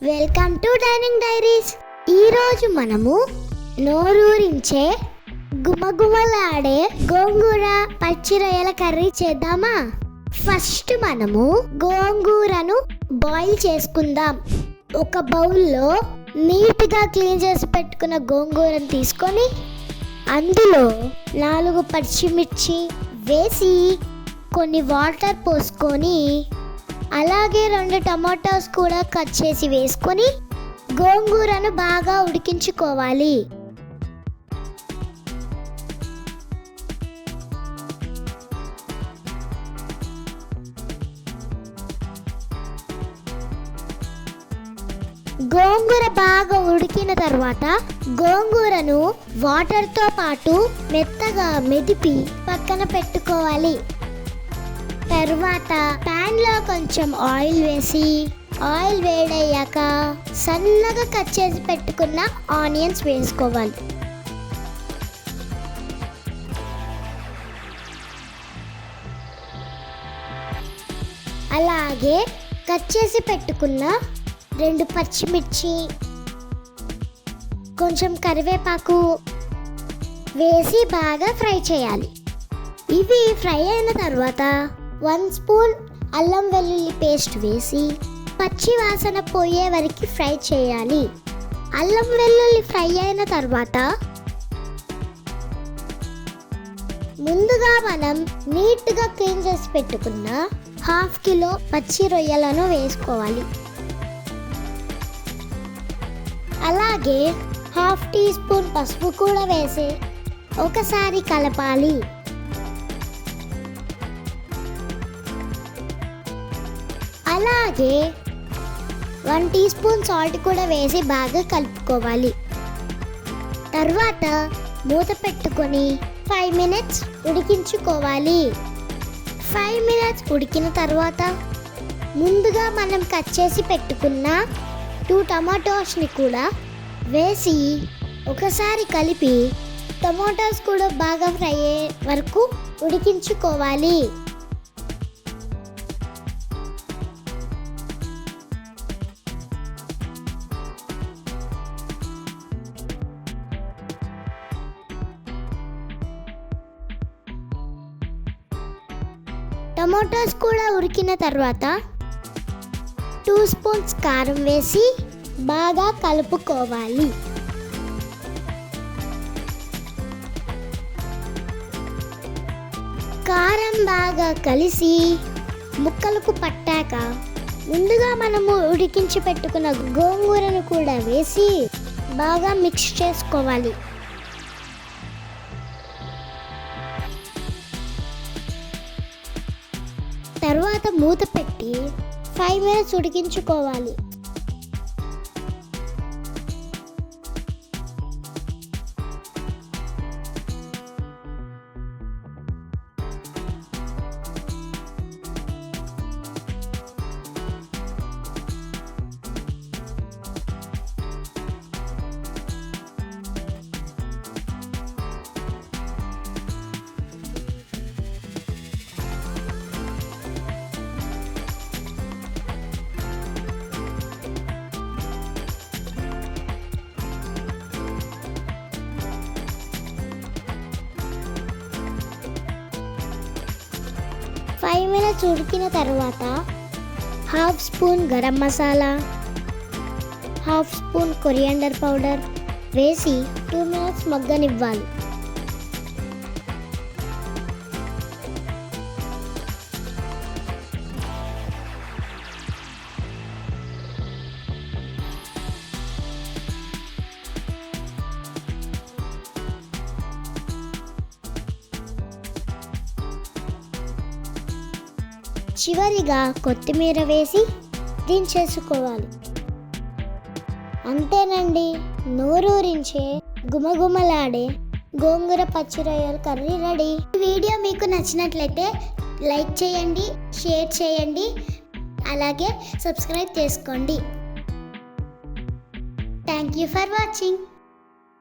Welcome to dining diaries. ఈరోజు మనము నోరూరించే గుమగుమలాడే గోంగూర పచ్చి రొయ్యల కర్రీ చేద్దామా? ఫస్ట్ మనము గోంగూరను బాయిల్ చేసుకుందాం. ఒక బౌల్లో నీట్గా క్లీన్ చేసి పెట్టుకున్న గోంగూరను తీసుకొని అందులో 4 పచ్చిమిర్చి వేసి కొన్ని వాటర్ పోసుకొని అలాగే 2 టమాటోస్ కూడా కట్ చేసి వేసుకొని గోంగూరను బాగా ఉడికించుకోవాలి. గోంగూర బాగా ఉడికిన తర్వాత గోంగూరను వాటర్తో పాటు మెత్తగా మెదిపి పక్కన పెట్టుకోవాలి. తర్వాత ప్యాన్లో కొంచెం ఆయిల్ వేసి ఆయిల్ వేడయ్యాక సన్నగా కట్ చేసి పెట్టుకున్న ఆనియన్స్ వేసుకోవాలి. అలాగే కట్ చేసి పెట్టుకున్న 2 పచ్చిమిర్చి కొంచెం కరివేపాకు వేసి బాగా ఫ్రై చేయాలి. ఇవి ఫ్రై అయిన తర్వాత 1 స్పూన్ అల్లం వెల్లుల్లి పేస్ట్ వేసి పచ్చి వాసన పోయే వరకు ఫ్రై చేయాలి. అల్లం వెల్లుల్లి ఫ్రై అయిన తర్వాత ముందుగా మనం నీట్గా క్లీన్ చేసి పెట్టుకున్న 1/2 కిలో పచ్చి రొయ్యలను వేసుకోవాలి. అలాగే 1/2 టీ స్పూన్ పసుపు కూడా వేసి ఒకసారి కలపాలి. అలాగే 1 టీ స్పూన్ సాల్ట్ కూడా వేసి బాగా కలుపుకోవాలి. తర్వాత మూత పెట్టుకొని 5 మినిట్స్ ఉడికించుకోవాలి. 5 మినిట్స్ ఉడికిన తర్వాత ముందుగా మనం కట్ చేసి పెట్టుకున్న 2 టమాటోస్ని కూడా వేసి ఒకసారి కలిపి టమాటోస్ కూడా బాగా ఫ్రై అయ్యే వరకు ఉడికించుకోవాలి. టమాటోస్ కూడా ఉడికిన తర్వాత 2 స్పూన్స్ కారం వేసి బాగా కలుపుకోవాలి. కారం బాగా కలిసి ముక్కలకు పట్టాక ముందుగా మనము ఉడికించి పెట్టుకున్న గోంగూరను కూడా వేసి బాగా మిక్స్ చేసుకోవాలి. తర్వాత మూత పెట్టి 5 మినిట్స్ ఉడికించుకోవాలి. ఫైవ్ మినిట్స్ ఉడికిన తర్వాత 1/2 spoon garam masala, 1/2 spoon coriander powder వేసి 2 మినిట్స్ మగ్గనివ్వాలి. చివరిగా కొత్తిమీర వేసి దించేసుకోవాలి. అంతేనండి, నోరూరించే గుమగుమలాడే గోంగూర పచ్చి రొయ్యల కర్రీ రెడీ. ఈ వీడియో మీకు నచ్చినట్లయితే లైక్ చేయండి, షేర్ చేయండి, అలాగే సబ్స్క్రైబ్ చేసుకోండి. Thank you for watching.